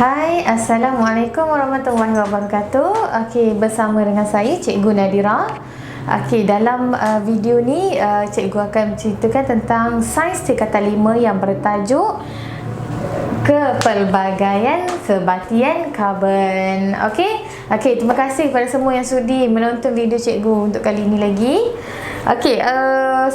Hai, Assalamualaikum warahmatullahi wabarakatuh. Okey, bersama dengan saya Cikgu Nadira. Okey, dalam video ni cikgu akan menceritakan tentang sains tingkatan 5 yang bertajuk Kepelbagaian Sebatian Karbon. Okey, terima kasih kepada semua yang sudi menonton video cikgu untuk kali ini lagi. Okey,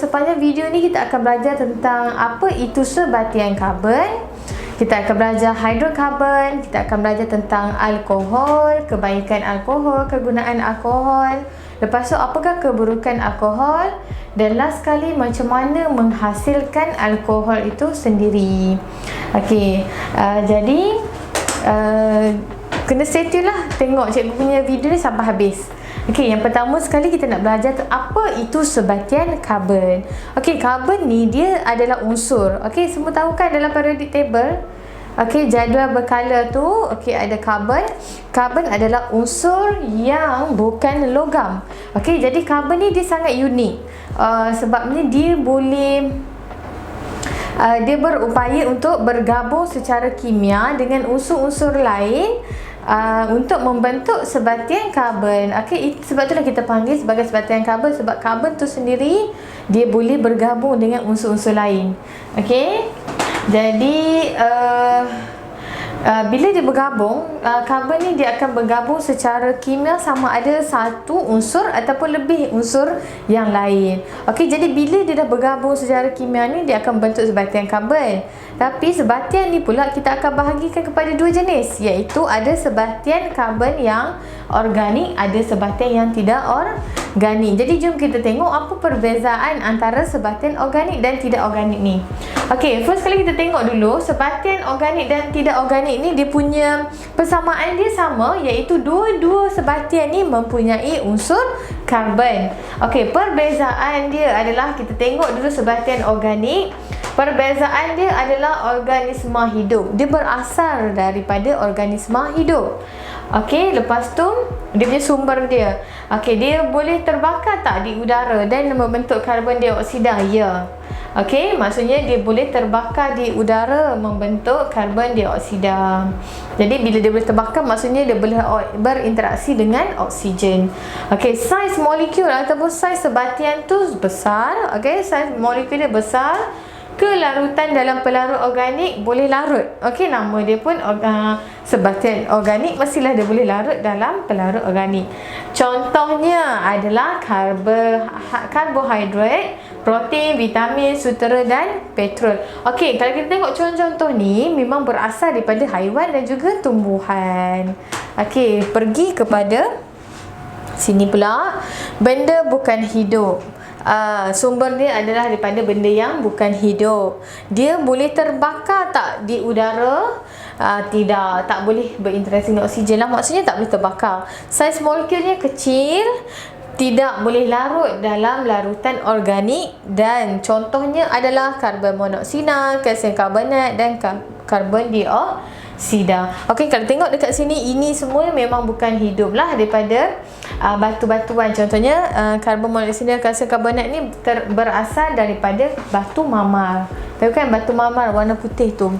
sepanjang video ni kita akan belajar tentang apa itu sebatian karbon. Kita akan belajar hidrokarbon, kita akan belajar tentang alkohol, kebaikan alkohol, kegunaan alkohol. Lepas tu apakah keburukan alkohol, dan last sekali macam mana menghasilkan alkohol itu sendiri. Okey, jadi kena stay tune lah, tengok cikgu punya video ni sampai habis. Okey, yang pertama sekali kita nak belajar apa itu sebatian karbon. Okey, karbon ni dia adalah unsur. Okey, semua tahu kan dalam periodic table. Okey, jadual berkala tu, okey, ada karbon. Karbon adalah unsur yang bukan logam. Okey, jadi karbon ni dia sangat unik. Sebabnya dia boleh dia berupaya untuk bergabung secara kimia dengan unsur-unsur lain untuk membentuk sebatian karbon. Okey, sebab itulah kita panggil sebagai sebatian karbon, sebab karbon tu sendiri dia boleh bergabung dengan unsur-unsur lain. Okey, jadi bila dia bergabung, karbon ni dia akan bergabung secara kimia sama ada satu unsur ataupun lebih unsur yang lain. Okey, jadi bila dia dah bergabung secara kimia ni, dia akan bentuk sebatian karbon. Tapi sebatian ni pula kita akan bahagikan kepada dua jenis, iaitu ada sebatian karbon yang organik, ada sebatian yang tidak organik. Jadi jom kita tengok apa perbezaan antara sebatian organik dan tidak organik ni. Okey, first kali kita tengok dulu sebatian organik dan tidak organik ni, dia punya persamaan dia sama, iaitu dua-dua sebatian ni mempunyai unsur karbon. Okey, perbezaan dia adalah kita tengok dulu sebatian organik. Perbezaan dia adalah organisma hidup. Dia berasal daripada organisma hidup. Okey, lepas tu dia punya sumber dia. Okey, dia boleh terbakar tak di udara dan membentuk karbon dioksida? Ya. Okey, maksudnya dia boleh terbakar di udara membentuk karbon dioksida. Jadi bila dia boleh terbakar, maksudnya dia boleh berinteraksi dengan oksigen. Okey, saiz molekul ataupun saiz sebatian tu besar. Okey, saiz molekul dia besar. Kelarutan dalam pelarut organik boleh larut. Okey, nama dia pun sebatian organik, mestilah dia boleh larut dalam pelarut organik. Contohnya adalah karbohidrat, protein, vitamin, sutera dan petrol. Okey, kalau kita tengok contoh-contoh ni memang berasal daripada haiwan dan juga tumbuhan. Okey, pergi kepada sini pula. Benda bukan hidup. Sumber dia adalah daripada benda yang bukan hidup. Dia boleh terbakar tak di udara? Tidak, tak boleh berinteraksi dengan oksigen lah. Maksudnya tak boleh terbakar. Saiz molekulnya kecil, tidak boleh larut dalam larutan organik, dan contohnya adalah karbon monoksida, kalsium karbonat dan karbon dioksida. Okey, kalau tengok dekat sini, ini semua memang bukan hidup lah, daripada batu-batuan. Contohnya karbon monoksida, kalsium karbonat ni berasal daripada batu mamar. Tahu kan batu mamar warna putih tu.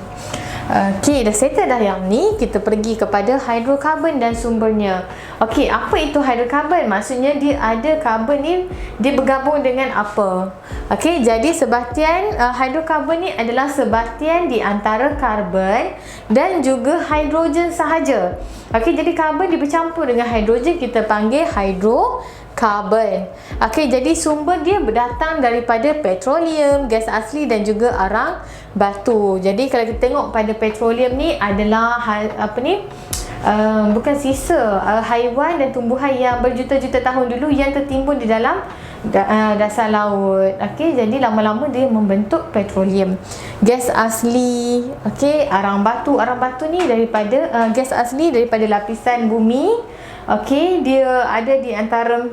Okey, dah settle dah yang ni. Kita pergi kepada hidrokarbon dan sumbernya. Okey, apa itu hidrokarbon? Maksudnya dia ada karbon ni, dia bergabung dengan apa? Okey, jadi sebatian hidrokarbon ni adalah sebatian di antara karbon dan juga hidrogen sahaja. Okey, jadi karbon dia bercampur dengan hidrogen, kita panggil hidrokarbon. Okey, jadi sumber dia berdatang daripada petroleum, gas asli dan juga arang batu. Jadi kalau kita tengok pada petroleum ni adalah bukan sisa haiwan dan tumbuhan yang berjuta-juta tahun dulu yang tertimbun di dalam dasar laut. Okey, jadi lama-lama dia membentuk petroleum. Gas asli, okey, arang batu. Arang batu ni daripada gas asli daripada lapisan bumi. Okey, dia ada di antara,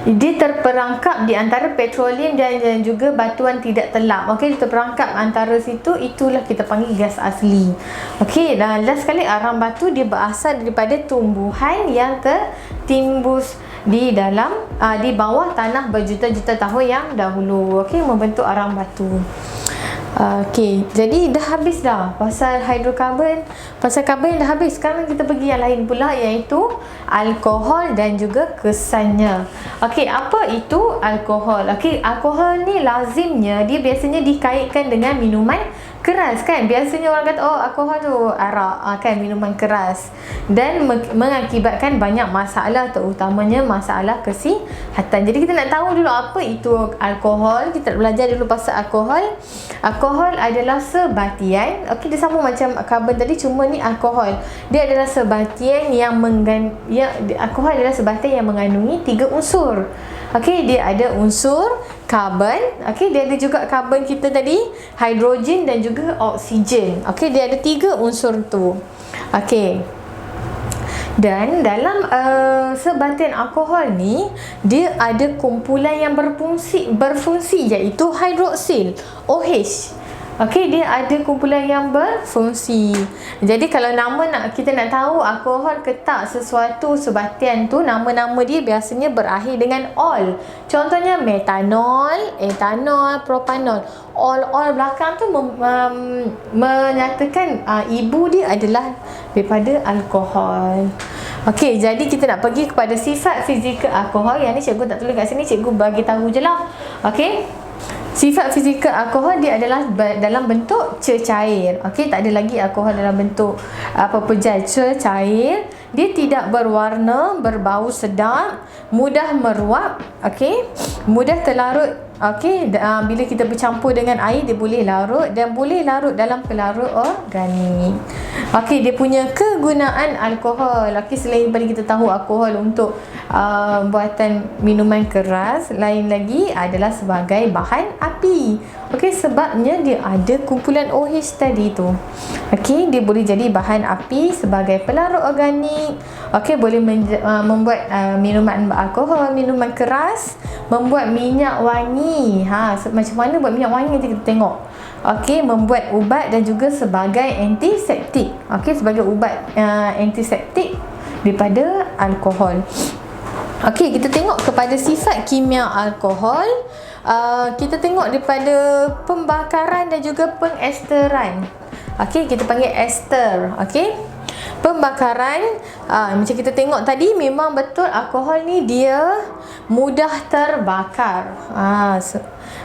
dia terperangkap di antara petroleum dan juga batuan tidak telap. Okey, dia terperangkap antara situ, itulah kita panggil gas asli. Okey, dan last sekali arang batu, dia berasal daripada tumbuhan yang tertimbus di dalam di bawah tanah berjuta-juta tahun yang dahulu. Okey, membentuk arang batu. Okey, jadi dah habis dah pasal hidrokarbon. Pasal karbon dah habis. Sekarang kita pergi yang lain pula, iaitu alkohol dan juga kesannya. Okey, apa itu alkohol? Okey, alkohol ni lazimnya dia biasanya dikaitkan dengan minuman keras kan. Biasanya orang kata oh alkohol tu arak kan, minuman keras, dan mengakibatkan banyak masalah, terutamanya masalah kesihatan. Jadi kita nak tahu dulu apa itu alkohol. Kita belajar dulu pasal alkohol. Alkohol adalah sebatian, okey, dia sama macam karbon tadi, cuma ni alkohol dia adalah sebatian yang alkohol adalah sebatian yang mengandungi 3 unsur. Okey, dia ada unsur karbon, okey, dia ada juga karbon kita tadi, hidrogen dan juga oksigen. Okey, dia ada 3 unsur tu. Okey. Dan dalam sebatian alkohol ni dia ada kumpulan yang berfungsi iaitu hidroksil, OH. Okey, dia ada kumpulan yang berfungsi. Jadi kalau kita nak tahu alkohol ke tak sesuatu sebatian tu, nama-nama dia biasanya berakhir dengan ol. Contohnya metanol, etanol, propanol. Ol belakang tu menyatakan ibu dia adalah daripada alkohol. Okey, jadi kita nak pergi kepada sifat fizikal alkohol. Yang ni cikgu tak tulis kat sini, cikgu bagi tahu je lah. Okey. Sifat fizikal alkohol dia adalah dalam bentuk cecair. Okey, tak ada lagi alkohol dalam bentuk pejal, cecair. Dia tidak berwarna, berbau sedap, mudah meruap, okey, mudah terlarut. Okey, bila kita bercampur dengan air dia boleh larut dan boleh larut dalam pelarut organik. Okey, dia punya kegunaan alkohol. Okey, selain daripada kita tahu alkohol untuk buatan minuman keras, lain lagi adalah sebagai bahan api. Okey, sebabnya dia ada kumpulan OH tadi tu. Okey, dia boleh jadi bahan api sebagai pelarut organik. Okey, boleh membuat minuman beralkohol, minuman keras, membuat minyak wangi. Macam mana buat minyak wangi nanti kita tengok. Okey, membuat ubat dan juga sebagai antiseptik. Okey, sebagai ubat antiseptik daripada alkohol. Okey, kita tengok kepada sifat kimia alkohol. Kita tengok daripada pembakaran dan juga pengesteran. Okey, kita panggil ester. Okey, pembakaran, macam kita tengok tadi, memang betul alkohol ni dia mudah terbakar.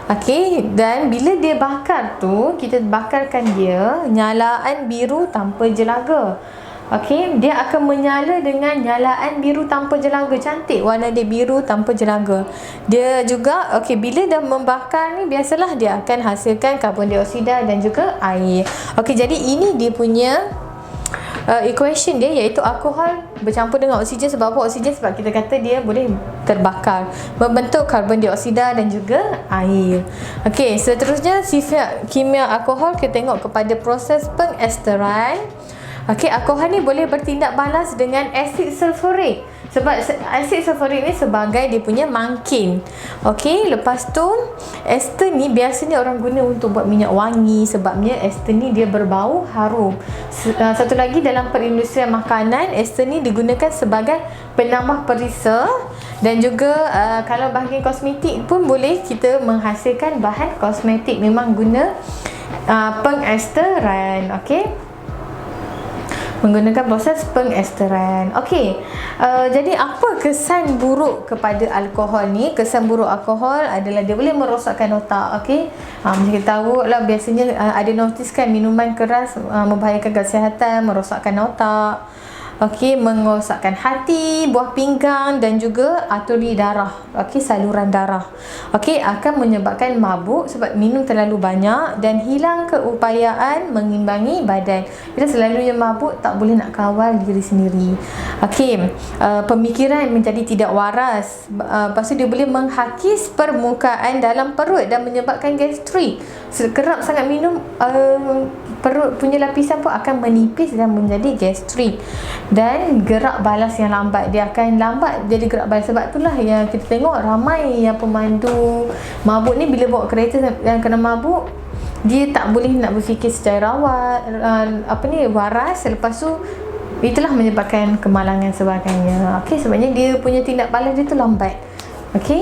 Okey, dan bila dia bakar tu, kita bakarkan dia nyalaan biru tanpa jelaga. Okey, dia akan menyala dengan nyalaan biru tanpa jelaga. Cantik warna dia, biru tanpa jelaga. Dia juga okey, bila dah membakar ni biasalah dia akan hasilkan karbon dioksida dan juga air. Okey, jadi ini dia punya equation dia, iaitu alkohol bercampur dengan oksigen. Sebab apa oksigen? Sebab kita kata dia boleh terbakar, membentuk karbon dioksida dan juga air. Okey, seterusnya sifat kimia alkohol, kita tengok kepada proses pengesteran. Okey, alkohol ni boleh bertindak balas dengan asid sulfurik. Sebab asid sulfurik ni sebagai dia punya mangkin. Okey, lepas tu ester ni biasanya orang guna untuk buat minyak wangi. Sebabnya ester ni dia berbau harum. Satu lagi, dalam perindustrian makanan, ester ni digunakan sebagai penambah perisa. Dan juga kalau bahagian kosmetik pun boleh kita menghasilkan bahan kosmetik. Memang guna pengesteran. Okey, menggunakan proses pengesteran. Okey, jadi apa kesan buruk kepada alkohol ni? Kesan buruk alkohol adalah dia boleh merosakkan otak. Okey, macam kita tahu lah, biasanya ada notiskan minuman keras membahayakan kesihatan, merosakkan otak. Okey, merosakkan hati, buah pinggang dan juga arteri darah. Okey, saluran darah. Okey, akan menyebabkan mabuk sebab minum terlalu banyak dan hilang keupayaan mengimbangi badan. Bila selalunya mabuk, tak boleh nak kawal diri sendiri. Okey, pemikiran menjadi tidak waras. Lepas tu dia boleh menghakis permukaan dalam perut dan menyebabkan gastrik. Kerap sangat minum, perut punya lapisan pun akan menipis dan menjadi gastrik. Dan gerak balas yang lambat, dia akan lambat jadi gerak balas. Sebab itulah yang kita tengok ramai yang pemandu mabuk ni, bila bawa kereta yang kena mabuk, dia tak boleh nak berfikir secara waras. Lepas tu itulah menyebabkan kemalangan sebagainya. Okey, sebabnya dia punya tindak balas dia tu lambat. Okey.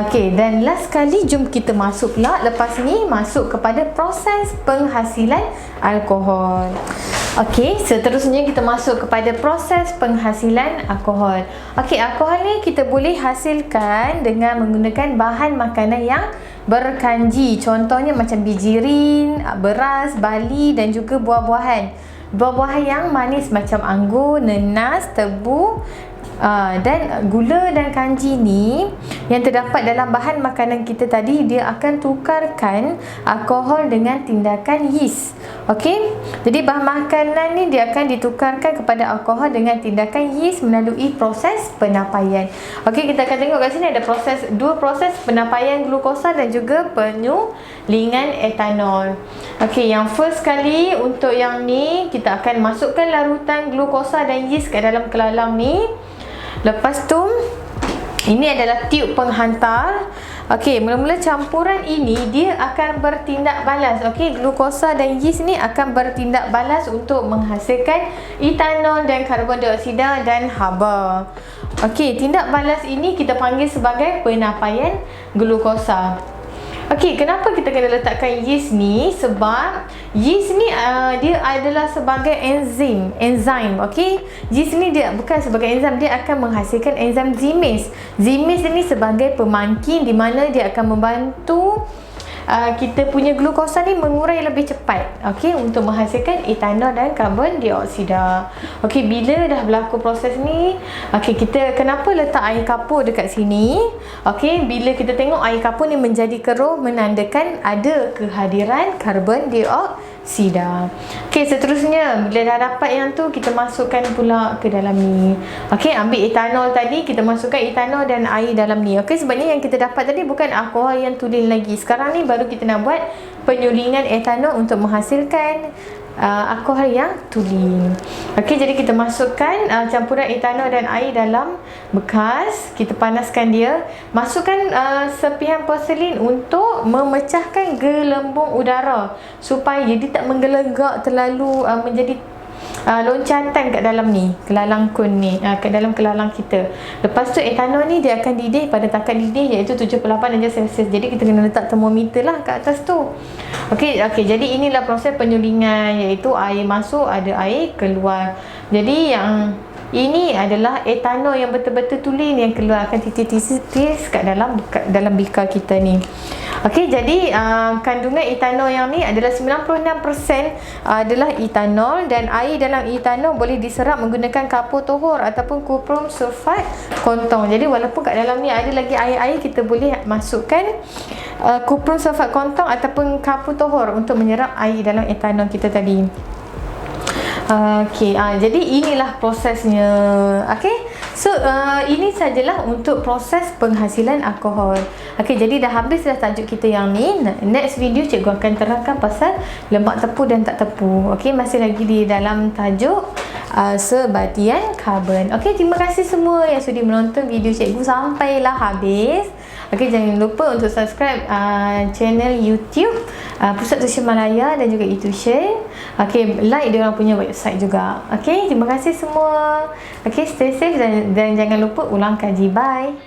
Okey, dan last kali jom kita masuk pula lepas ni masuk kepada proses penghasilan alkohol. Okey, seterusnya kita masuk kepada proses penghasilan alkohol. Okey, alkohol ni kita boleh hasilkan dengan menggunakan bahan makanan yang berkanji. Contohnya macam bijirin, beras, barley dan juga buah-buahan. Buah-buahan yang manis macam anggur, nenas, tebu, dan gula dan kanji ni yang terdapat dalam bahan makanan kita tadi, dia akan tukarkan alkohol dengan tindakan yeast. Okey, jadi bahan makanan ni dia akan ditukarkan kepada alkohol dengan tindakan yeast melalui proses penapaian. Okey, kita akan tengok kat sini ada dua proses penapaian glukosa dan juga penyulingan etanol. Okey, yang first kali untuk yang ni kita akan masukkan larutan glukosa dan yeast ke dalam kelalang ni. Lepas tu ini adalah tiub penghantar. Okey, mula-mula campuran ini dia akan bertindak balas. Okey, glukosa dan yeast ni akan bertindak balas untuk menghasilkan etanol dan karbon dioksida dan haba. Okey, tindak balas ini kita panggil sebagai penapaian glukosa. Okey, kenapa kita kena letakkan yeast ni? Sebab yeast ni dia adalah sebagai enzim. Okey, yeast ni dia bukan sebagai enzim, dia akan menghasilkan enzim zimase. Zimase ni sebagai pemangkin di mana dia akan membantu kita punya glukosa ni mengurai lebih cepat, okey, untuk menghasilkan etanol dan karbon dioksida. Okey, bila dah berlaku proses ni, okey, kita kenapa letak air kapur dekat sini? Okey, bila kita tengok air kapur ni menjadi keruh menandakan ada kehadiran karbon dioksida. Okey, seterusnya bila dah dapat yang tu, kita masukkan pula ke dalam ni. Okey, ambil etanol tadi, kita masukkan etanol dan air dalam ni. Okey, sebabnya yang kita dapat tadi bukan alkohol yang tulen lagi. Sekarang ni baru kita nak buat penyulingan etanol untuk menghasilkan alkohol yang tulen. Okey, jadi kita masukkan campuran etanol dan air dalam bekas. Kita panaskan dia. Masukkan serpihan porselin untuk memecahkan gelembung udara supaya dia tak menggelegak terlalu menjadi loncatan kat dalam ni, kelalang kun ni, kat dalam kelalang kita. Lepas tu etanol ni dia akan didih pada takap didih iaitu 78 darjah Celsius. Jadi kita kena letak termometer lah kat atas tu. Okey, jadi inilah proses penyulingan, iaitu air masuk, ada air keluar. Jadi yang ini adalah etanol yang betul-betul tulen yang keluarkan titis-titis kat dalam bikar kita ni. Okey, jadi kandungan etanol yang ni adalah 96% adalah etanol, dan air dalam etanol boleh diserap menggunakan kapur tohor ataupun kuprum sulfat kontong. Jadi walaupun kat dalam ni ada lagi air-air, kita boleh masukkan kuprum sulfat kontong ataupun kapur tohor untuk menyerap air dalam etanol kita tadi. Okey, jadi inilah prosesnya. Okey, so ini sajalah untuk proses penghasilan alkohol. Okey, jadi dah habis dah tajuk kita yang ni. Next video cikgu akan terangkan pasal lemak tepu dan tak tepu. Okey, masih lagi di dalam tajuk sebatian karbon. Okey, terima kasih semua yang sudi menonton video cikgu sampailah habis. Okey, jangan lupa untuk subscribe channel YouTube Pusat Tuition Malaya dan juga eTuition. Okey, like dia orang punya website juga. Okey, terima kasih semua. Okey, stay safe dan jangan lupa ulang kaji. Bye.